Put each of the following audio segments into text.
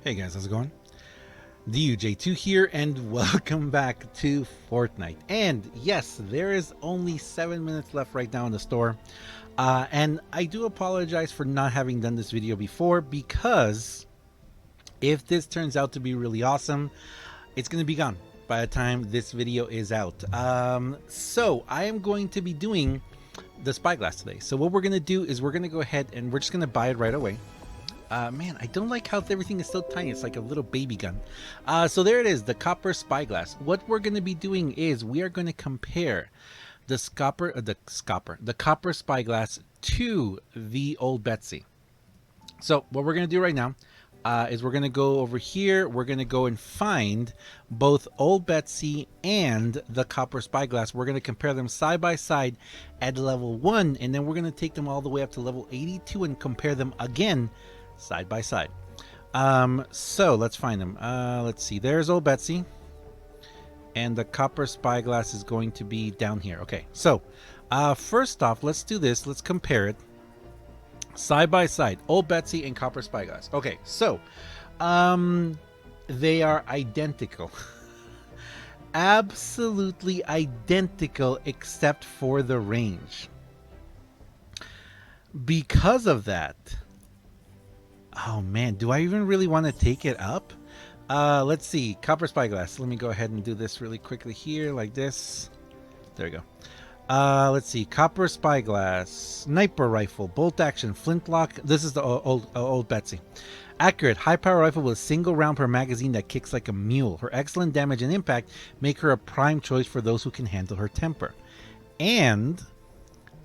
Hey guys, how's it going? DUJ2 here, and welcome back to Fortnite. And yes, there is only 7 minutes left right now in the store. And I do apologize for not having done this video before, because if this turns out to be really awesome, it's going to be gone by the time this video is out. So I am going to be doing the Spyglass today. So what we're going to do is we're going to go ahead and we're just going to buy it right away. Man, I don't like how everything is so tiny. It's like a little baby gun. So there it is, the copper spyglass. What we're going to be doing is we are going to compare the copper spyglass to the old Betsy. So what we're going to do right now is we're going to go over here. We're going to go and find both old Betsy and the copper spyglass. We're going to compare them side by side at level 1, and then we're going to take them all the way up to level 82 and compare them again side by side. So let's find them. Let's see, there's old Betsy, and the copper spyglass is going to be down here. Okay, so first off, let's do this. Let's compare it side by side, old Betsy and copper spyglass. Okay, so they are identical. Absolutely identical, except for the range. Because of that, oh man, do I even really want to take it up? Let's see, copper spyglass. Let me go ahead and do this really quickly here, like this. There we go. Let's see, copper spyglass, sniper rifle, bolt action, flintlock. This is the old Betsy. Accurate, high power rifle with a single round per magazine that kicks like a mule. Her excellent damage and impact make her a prime choice for those who can handle her temper. And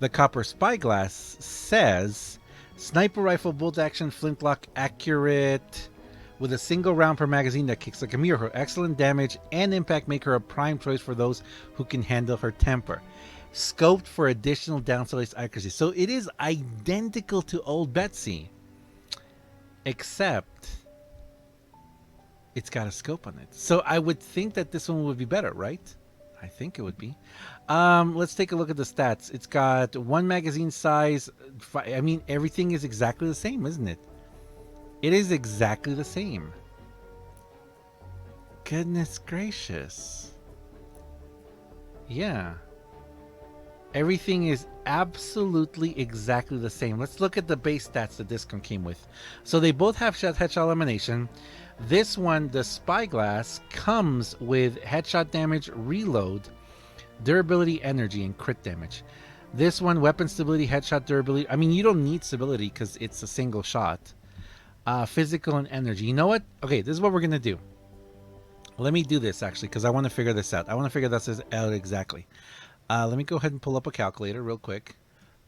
the copper spyglass says sniper rifle, bolt action, flintlock, accurate, with a single round per magazine that kicks like a mule. Her excellent damage and impact make her a prime choice for those who can handle her temper. Scoped for additional downsized accuracy. So it is identical to old Betsy, except it's got a scope on it. So I would think that this one would be better, right? I think it would be. Let's take a look at the stats. It's got one magazine size. I mean, everything is exactly the same, isn't it? It is exactly the same. Goodness gracious. Yeah. Everything is absolutely exactly the same. Let's look at the base stats that this one came with. So they both have headshot elimination. This one, the spyglass, comes with headshot damage, reload, durability, energy, and crit damage. This one, weapon stability, headshot durability. I mean, you don't need stability because it's a single shot. Physical and energy. You know what? Okay, this is what we're going to do. Let me do this, actually, because I want to figure this out. I want to figure this out exactly. Let me go ahead and pull up a calculator real quick.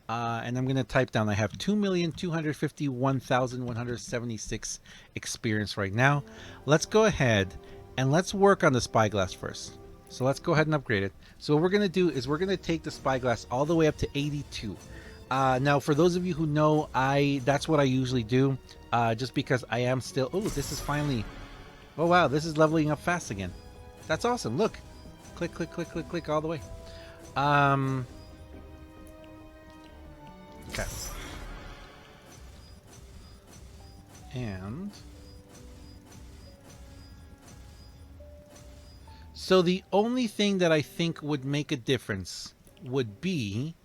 And I'm going to type down, I have 2,251,176 experience right now. Let's go ahead and let's work on the spyglass first. So let's go ahead and upgrade it. So what we're going to do is we're going to take the spyglass all the way up to 82. Now, for those of you who know, that's what I usually do, just because I am still... Oh, this is finally... Oh, wow, this is leveling up fast again. That's awesome. Look. Click, click, click, click, click all the way. Okay. And so the only thing that I think would make a difference would be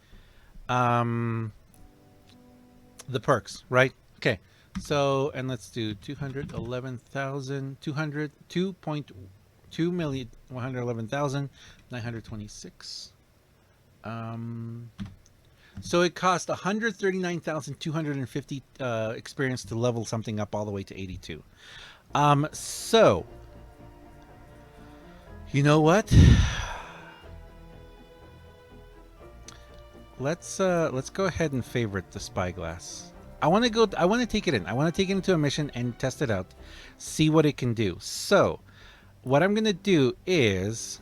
the perks, right? Okay. So, and let's do 211,200, 2,111,926. So it cost 139,250 experience to level something up all the way to 82. So you know what? Let's go ahead and favorite the spyglass. I want to take it in. I want to take it into a mission and test it out, see what it can do. So what I'm going to do is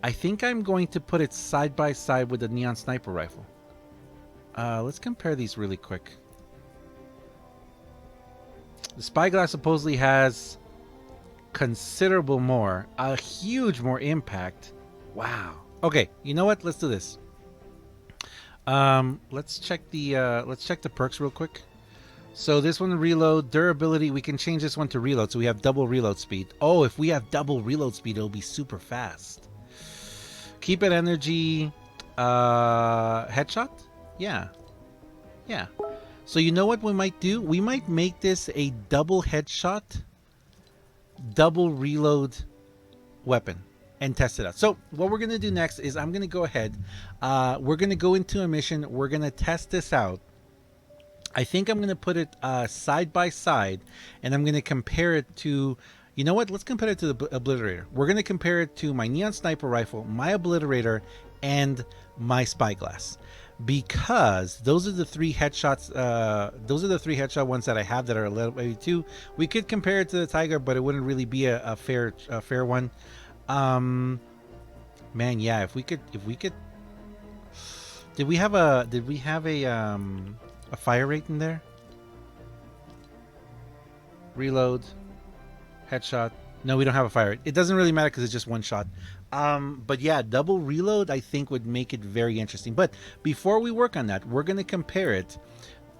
I think I'm going to put it side by side with the neon sniper rifle. Let's compare these really quick. The spyglass supposedly has considerable more, a huge more impact. Wow. Okay, you know what? Let's do this. Let's check the perks real quick. So this one, reload, durability, we can change this one to reload. So we have double reload speed. Oh, if we have double reload speed, it'll be super fast. Keep it energy, headshot? Yeah. Yeah. So you know what we might do? We might make this a double headshot, double reload weapon and test it out. So what we're going to do next is I'm going to go ahead. We're going to go into a mission. We're going to test this out. I think I'm going to put it side by side, and I'm going to compare it to, you know what? Let's compare it to the Obliterator. We're going to compare it to my Neon Sniper Rifle, my Obliterator, and my Spyglass. Because those are the three headshots. Those are the three headshot ones that I have that are a little maybe two. We could compare it to the Tiger, but it wouldn't really be a fair one. Man, yeah. If we could. Did we have a fire rate in there? Reload, headshot. No, we don't have a fire rate. It doesn't really matter because it's just one shot. But yeah, double reload I think would make it very interesting. But before we work on that, we're going to compare it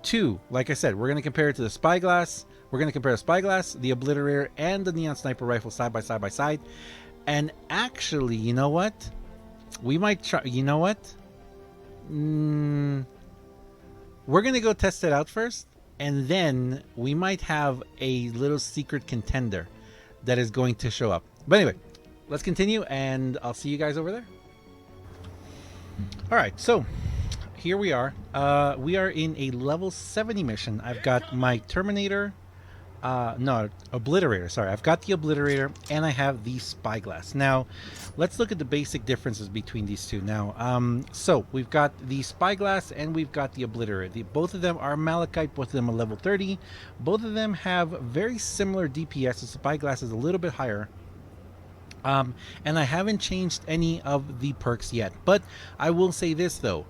to, like I said, we're going to compare it to the Spyglass. We're going to compare the Spyglass, the Obliterator, and the Neon Sniper Rifle side by side. And actually, you know what? We might try, you know what? We're going to go test it out first, and then we might have a little secret contender that is going to show up. But anyway, let's continue, and I'll see you guys over there. All right, so here we are. We are in a level 70 mission. I've got my Terminator, Obliterator. Sorry, I've got the Obliterator, and I have the Spyglass. Now, let's look at the basic differences between these two. Now, so we've got the Spyglass and we've got the Obliterator. Both of them are Malachite. Both of them are level 30. Both of them have very similar DPS. The Spyglass is a little bit higher. And I haven't changed any of the perks yet. But I will say this though: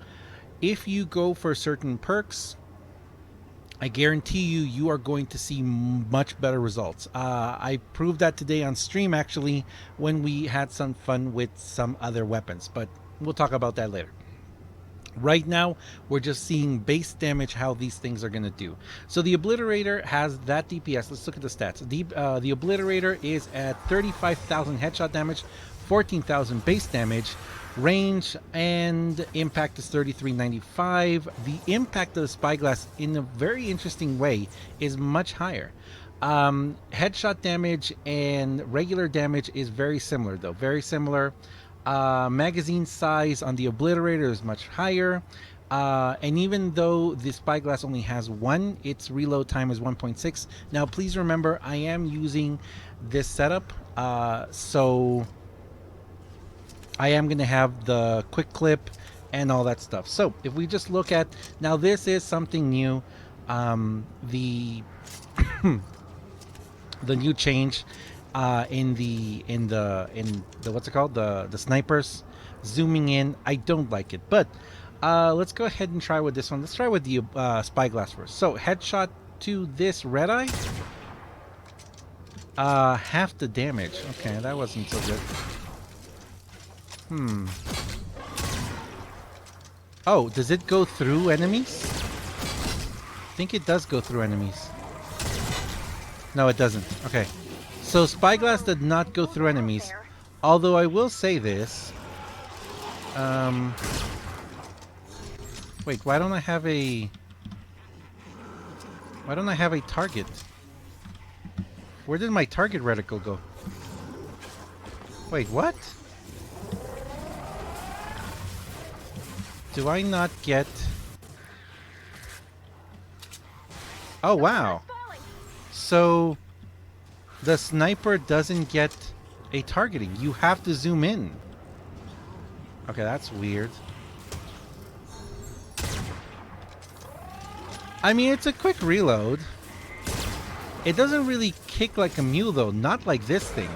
if you go for certain perks, I guarantee you are going to see much better results. I proved that today on stream, actually, when we had some fun with some other weapons, but we'll talk about that later. Right now, we're just seeing base damage, how these things are going to do. So the Obliterator has that DPS. Let's look at the stats. The Obliterator is at 35,000 headshot damage, 14,000 base damage. Range and impact is 3395. The impact of the Spyglass, in a very interesting way, is much higher. Headshot damage and regular damage is very similar, though. Very similar. Magazine size on the Obliterator is much higher. And even though the Spyglass only has one, its reload time is 1.6. Now, please remember, I am using this setup, so I am going to have the quick clip and all that stuff. So if we just look at, now this is something new, the the new change in the what's it called, the snipers zooming in. I don't like it, but let's go ahead and try with this one. Let's try with the Spyglass first. So headshot to this red eye, half the damage. Okay, that wasn't so good. Oh, does it go through enemies? I think it does go through enemies. No, it doesn't. Okay. So Spyglass did not go through enemies. Although I will say this. Wait, why don't I have a... Why don't I have a target? Where did my target reticle go? Wait, what? Do I not get... Oh, wow. So, the sniper doesn't get a targeting. You have to zoom in. Okay, that's weird. I mean, it's a quick reload. It doesn't really kick like a mule, though. Not like this thing.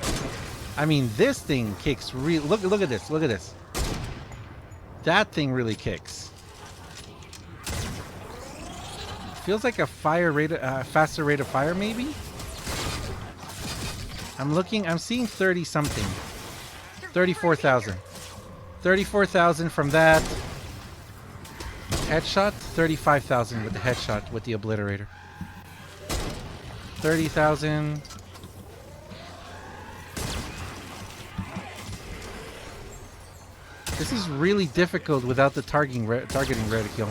I mean, this thing kicks real... Look at this. Look at this. That thing really kicks. Feels like a fire rate, faster rate of fire, maybe? I'm seeing 30 something. 34,000. 34,000 from that. Headshot, 35,000 with the headshot with the Obliterator. 30,000. This is really difficult without the targeting reticule.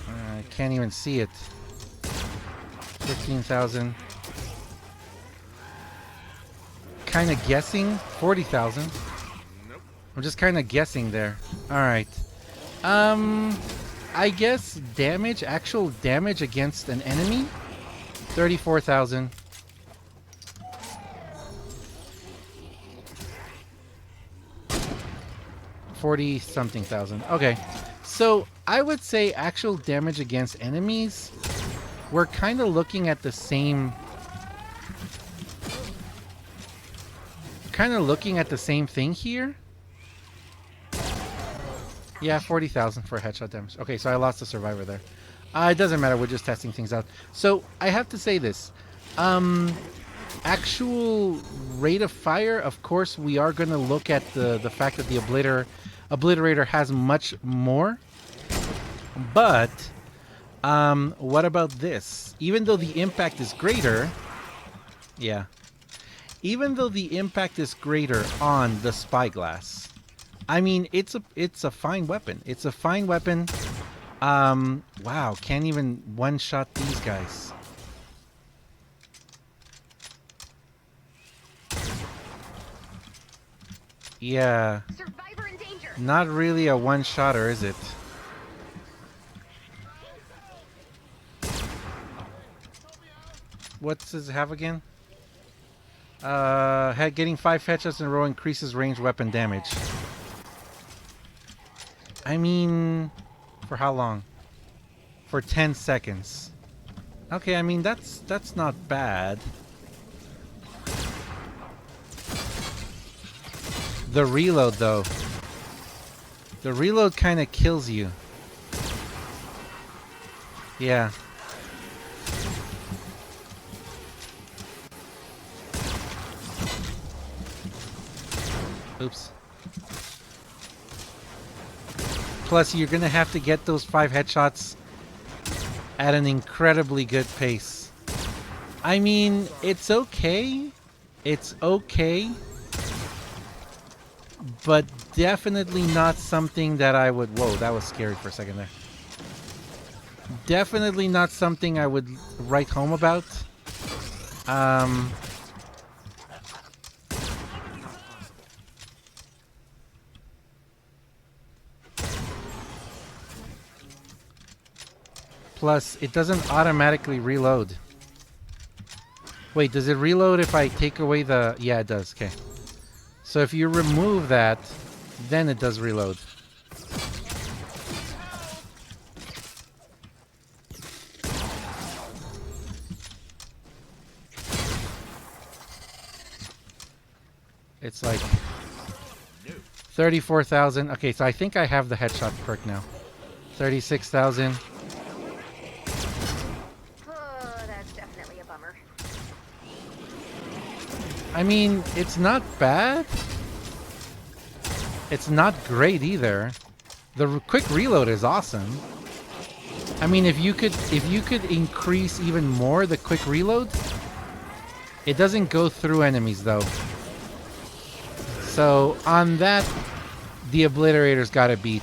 I can't even see it. 15,000. Kind of guessing. 40,000. I'm just kind of guessing there. Alright. I guess damage, actual damage against an enemy. 34,000. 40-something thousand. Okay. So I would say actual damage against enemies, we're kind of looking at the same... thing here. Yeah, 40,000 for headshot damage. Okay, so I lost a survivor there. It doesn't matter, we're just testing things out. So I have to say this. Actual rate of fire, of course, we are going to look at the fact that the Obliterator has much more. But what about this? Even though the impact is greater... Yeah. Even though the impact is greater on the Spyglass, I mean, it's a fine weapon. It's a fine weapon. Wow, can't even one-shot these guys. Yeah. Survivor in danger. Not really a one-shotter, is it? What does it have again? Getting 5 headshots in a row increases range weapon damage. I mean, for how long? For 10 seconds. Okay, I mean, that's not bad. The reload, though. The reload kind of kills you. Yeah. Oops. Plus, you're gonna have to get those 5 headshots at an incredibly good pace. I mean, it's okay. It's okay. But definitely not something that I would... Whoa, that was scary for a second there. Definitely not something I would write home about. Plus, it doesn't automatically reload. Wait, does it reload if I take away the... Yeah, it does. Okay. So if you remove that, then it does reload. It's like 34,000. Okay, so I think I have the headshot perk now. 36,000. I mean, it's not bad. It's not great either. The quick reload is awesome. I mean, if you could increase even more the quick reload, it doesn't go through enemies though. So on that, the Obliterator's got to beat.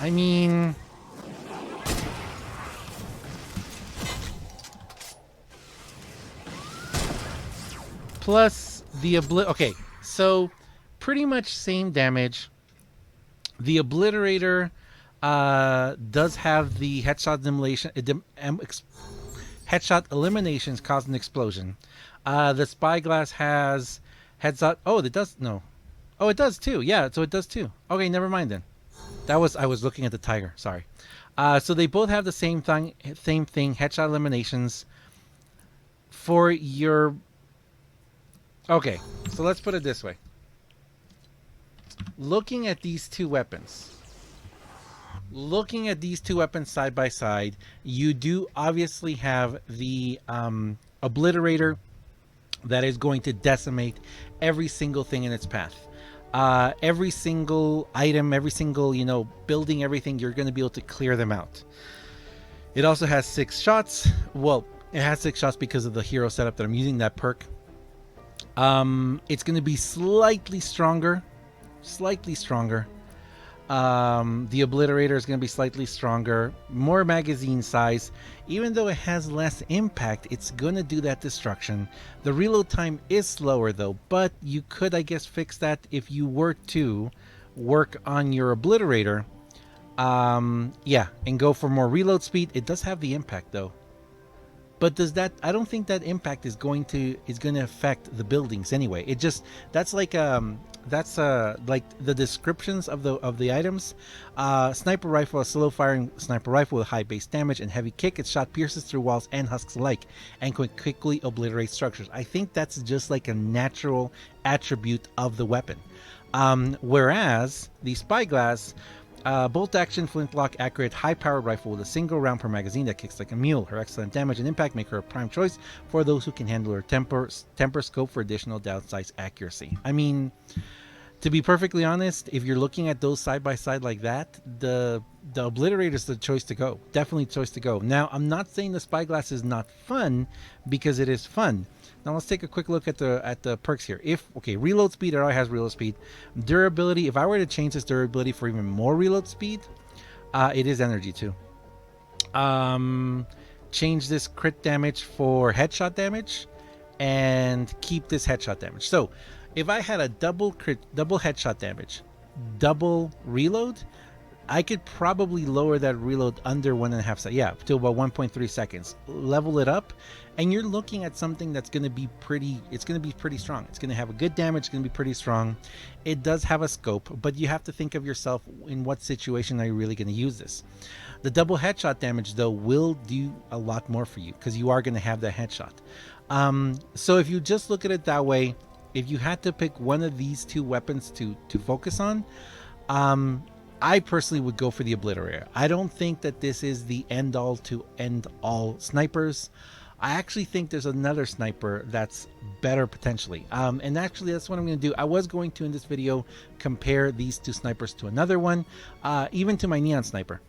I mean, plus the okay, so pretty much same damage. The Obliterator does have the headshot eliminations cause an explosion. The Spyglass has headshot. Oh, it does no. Oh, it does too. Yeah, so it does too. Okay, never mind then. I was looking at the tiger. Sorry. So they both have the same thing. Headshot eliminations. For your... Okay. So let's put it this way. Looking at these two weapons. Looking at these two weapons side by side, you do obviously have the Obliterator that is going to decimate every single thing in its path. Every single item, every single, building, everything, you're going to be able to clear them out. It also has 6 shots. Well, it has 6 shots because of the hero setup that I'm using, that perk. It's going to be slightly stronger. The Obliterator is going to be slightly stronger, more magazine size. Even though it has less impact, it's going to do that destruction. The reload time is slower though, but you could, I guess, fix that if you were to work on your Obliterator. Yeah, and go for more reload speed. It does have the impact though. But does that? I don't think that impact is going to affect the buildings anyway. It just that's like the descriptions of the items. Sniper rifle, a slow firing sniper rifle with high base damage and heavy kick. Its shot pierces through walls and husks alike and can quickly obliterate structures. I think that's just like a natural attribute of the weapon. Whereas the Spyglass. Bolt action, flintlock, accurate, high-powered rifle with a single round per magazine that kicks like a mule. Her excellent damage and impact make her a prime choice for those who can handle her temper scope for additional downside accuracy. I mean, to be perfectly honest, if you're looking at those side by side like that, the Obliterator is the choice to go. Definitely the choice to go. Now, I'm not saying the Spyglass is not fun, because it is fun. Now let's take a quick look at the perks here. Reload speed, it already has reload speed. Durability, if I were to change this durability for even more reload speed, it is energy too. Change this crit damage for headshot damage, and keep this headshot damage. So if I had a double headshot damage, double reload, I could probably lower that reload under 1.5 seconds. Yeah, to about 1.3 seconds. Level it up, and you're looking at something that's going to be pretty. It's going to be pretty strong. It's going to have a good damage. It's going to be pretty strong. It does have a scope, but you have to think of yourself, in what situation are you really going to use this? The double headshot damage though will do a lot more for you, because you are going to have that headshot. So if you just look at it that way, if you had to pick one of these two weapons to focus on, I personally would go for the Obliterator. I don't think that this is the end all snipers. I actually think there's another sniper that's better potentially. And actually that's what I'm going to do. I was going to, in this video, compare these two snipers to another one, even to my Neon Sniper.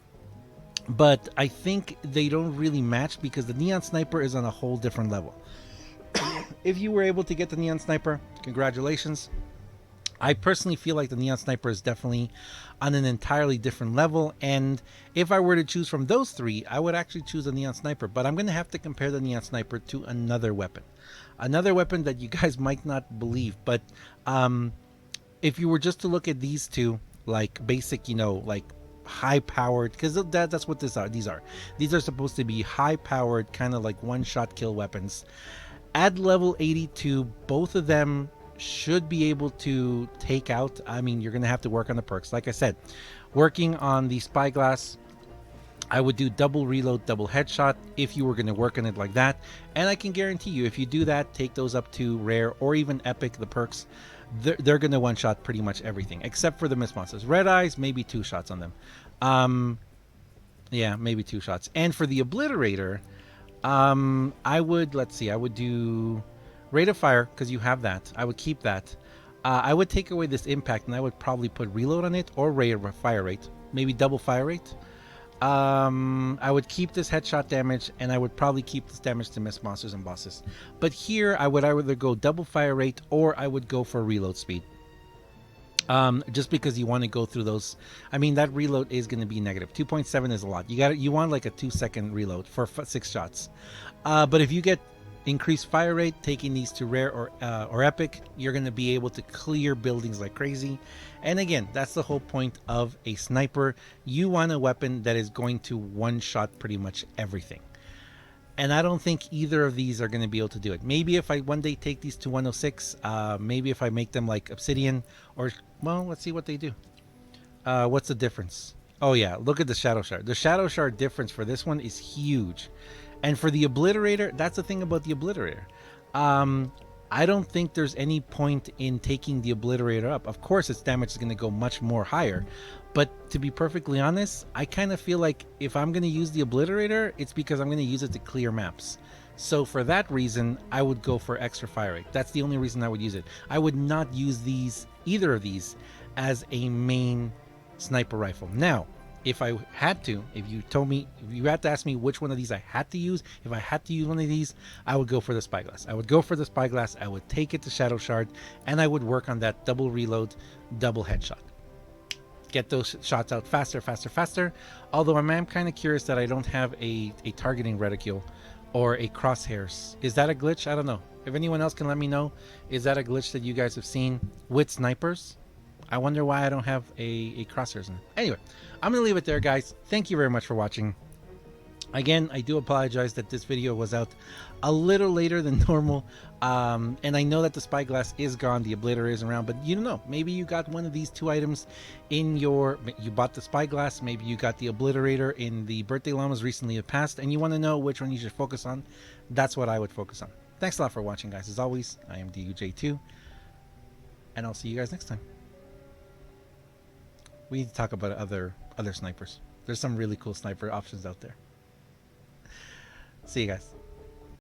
But I think they don't really match, because the Neon Sniper is on a whole different level. If you were able to get the Neon Sniper, congratulations. I personally feel like the Neon Sniper is definitely on an entirely different level, and if I were to choose from those three, I would actually choose the Neon Sniper. But I'm going to have to compare the Neon Sniper to another weapon that you guys might not believe. But if you were just to look at these two, like basic, like high-powered, because that's what these are supposed to be high-powered, kind of like one-shot kill weapons. At level 82, both of them should be able to take out. I mean, you're going to have to work on the perks. Like I said, working on the Spyglass, I would do double reload, double headshot if you were going to work on it like that. And I can guarantee you, if you do that, take those up to rare or even epic, the perks, they're going to one-shot pretty much everything, except for the mist monsters. Red Eyes, maybe 2 shots on them. Yeah, maybe 2 shots. And for the Obliterator, I would do Rate of Fire, because you have that. I would keep that. I would take away this impact, and I would probably put reload on it, or Rate of Fire rate, maybe double fire rate. I would keep this headshot damage, and I would probably keep this damage to miss monsters and bosses. But here I would either go double fire rate, or I would go for reload speed. Just because you want to go through those. I mean, that reload is going to be negative. 2.7 is a lot. You want like a 2-second reload for 6 shots. But if you get increased fire rate, taking these to rare or epic, you're going to be able to clear buildings like crazy. And again, that's the whole point of a sniper. You want a weapon that is going to one-shot pretty much everything. And I don't think either of these are going to be able to do it. Maybe if I one day take these to 106, maybe if I make them like Obsidian, or, well, let's see what they do. What's the difference? Oh yeah, look at the Shadow Shard. The Shadow Shard difference for this one is huge. And for the Obliterator, that's the thing about the Obliterator. I don't think there's any point in taking the Obliterator up. Of course, its damage is going to go much more higher. But to be perfectly honest, I kind of feel like if I'm going to use the Obliterator, it's because I'm going to use it to clear maps. So for that reason, I would go for extra fire rate. That's the only reason I would use it. I would not use either of these as a main sniper rifle. Now, if I had to, if you had to ask me which one of these I had to use, if I had to use one of these, I would go for the Spyglass. I would go for the Spyglass, I would take it to Shadow Shard, and I would work on that double reload, double headshot. Get those shots out faster, faster, faster. Although I'm kind of curious that I don't have a targeting reticule or a crosshairs. Is that a glitch? I don't know. If anyone else can let me know, is that a glitch that you guys have seen with snipers? I wonder why I don't have a crosshairs in it. Anyway, I'm going to leave it there, guys. Thank you very much for watching. Again, I do apologize that this video was out a little later than normal. And I know that the Spyglass is gone, the Obliterator is around, but you don't know. Maybe you got one of these two items in you bought the Spyglass, maybe you got the Obliterator in the birthday llamas recently passed, and you want to know which one you should focus on. That's what I would focus on. Thanks a lot for watching, guys. As always, I am DUJ2, and I'll see you guys next time. We need to talk about other snipers. There's some really cool sniper options out there. See you guys.